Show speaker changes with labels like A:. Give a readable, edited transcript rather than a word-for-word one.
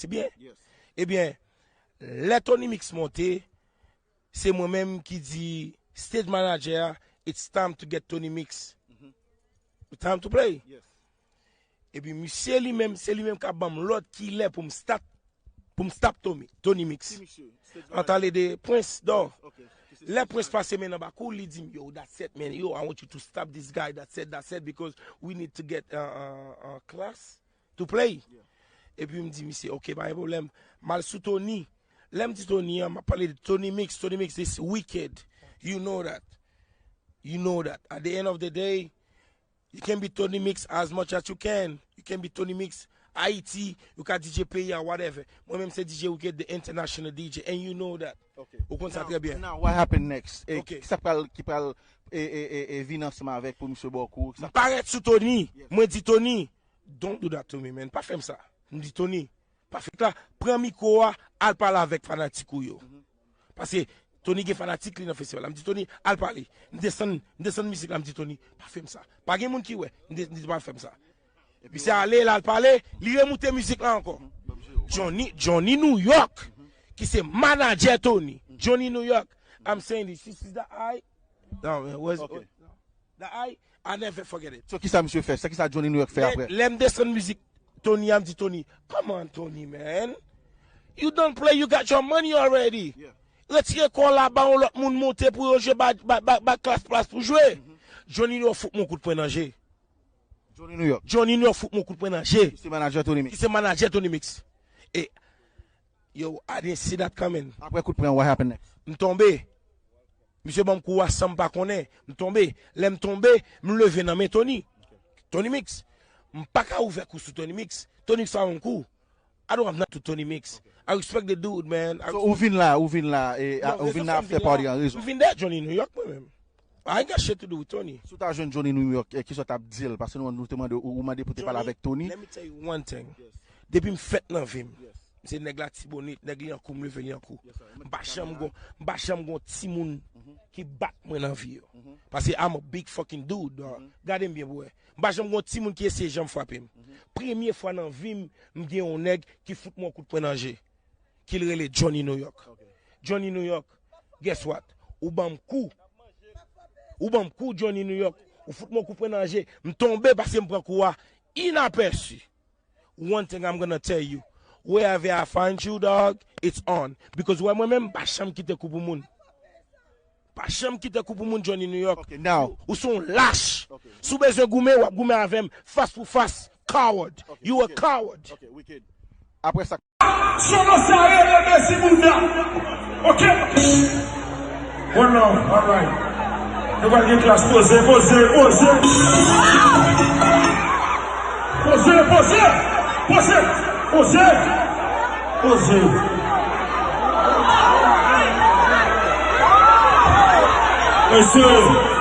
A: C'est bien?
B: Yes.
A: Eh bien, les Tony Mix monté, c'est moi-même qui dis, stage manager, it's time to get Tony Mix. Time to play.
B: Yes.
A: Et puis, monsieur lui-même, c'est lui-même qui a bam l'autre qui est pour me stop Tony Mix. Entendez des Prince d'or.
B: Okay.
A: Les Prince passé maintenant, bah, cool, il dit, yo, that's it, man. Yo, I want you to stop this guy. That's it, because we need to get a class to play.
B: Yeah.
A: Et puis, il me dit, monsieur, ok, pas de problème. Mal sous Tony. L'aime dit Tony, m'a parlé de Tony Mix. Tony Mix is wicked. You know that. You know that. At the end of the day, you can be Tony Mix as much as you can. You can be Tony Mix Haiti, you can DJ Pay or whatever. Moi-même, c'est DJ, we get the international DJ, and you know that.
B: Okay.
A: Vous comprenez très bien.
B: Now, what happened next?
A: Okay.
B: Qui parle venir ensemble avec pour M. Boku?
A: Paraît sous Tony. Moi, dis Tony, don't do that to me, man. Pas faire ça. Je dis Tony, pas faire ça. Prends micro, al parler avec fanatique ou yo. Parce que Tony est fanatique dans le festival. Je dis Tony, al parler. Je descends musique, je dis Tony, pas faire ça. Pas de monde qui ouais, je dis pas faire ça. Et puis c'est aller là, parler, il remonte musique là encore. Johnny New York, qui c'est manager Tony. Johnny New York. I'm saying this is the eye. No, where's
B: Okay.
A: the eye? I never forget it.
B: So, qui ça, monsieur fait? C'est qui ça, Johnny New York fait après?
A: L'aime descendre musique. Tony, I'm dit Tony, come on, Tony, man. You don't play, you got your money already.
B: Yeah.
A: Let's get call là-bas, on l'autre monde monter pour jouer, bas classe place pour jouer. Johnny New York fout mon coup de poing dans G.
B: Johnny New York.
A: Johnny New York fout mon coup de poing dans G.
B: C'est manager Tony
A: Qui
B: Mix.
A: c'est manager Tony Mix. Et, yo, I didn't see that coming.
B: Après coup de poing, what happened next?
A: M'tombé. Monsieur Bamkou a sam pas connaît. M'tombé. L'aime tomber, m'lever dans mes Tony. Tony Mix. M'pas ka ouvert coup sous Tony Mix. Tony Mix a un coup. I don't have nothing to Tony Mix. I respect the dude, man.
B: So, ou vin là, et ou vin là after party en raison.
A: Ou vin there, Johnny New York, moi-même. I ain't got shit to do with Tony.
B: Sous ta jeune Johnny New York, qui soit tap deal, parce que nous demandons ou m'a député parler avec Tony.
A: Let me tell you one thing. Depuis m'fait nan vim. C'est nèg la tibonite, nèg li an kou m'leve li an kou. M'bacham gon ti moun qui bat moi nan vie yo. Parce que I'm a big fucking dude, dog. Gardez bien boy. M'bacham gon ti moun qui essaie jam frapper. Première fois nan vim, m'gen un nèg qui fout mon coup de poing dans G. Qui le relè Johnny New York. Johnny New York, guess what? Ou bam coup Johnny New York. Ou fout mon coup de poing dans G. M'tombe parce que m'prend coup inaperçu. One thing I'm gonna tell you. Wherever I find you, dog, it's on. Because when moi-même, Bacham quitte coupe moun. Bacham quitte coupe moun Johnny New York.
B: Okay, now.
A: Ou son lâche. Sous besoin goumer, ou goumer avec face pour face. Coward. You a coward.
B: Okay, wicked. Après ça.
C: Okay. One love, all right. Everybody get class, pose. Monsieur.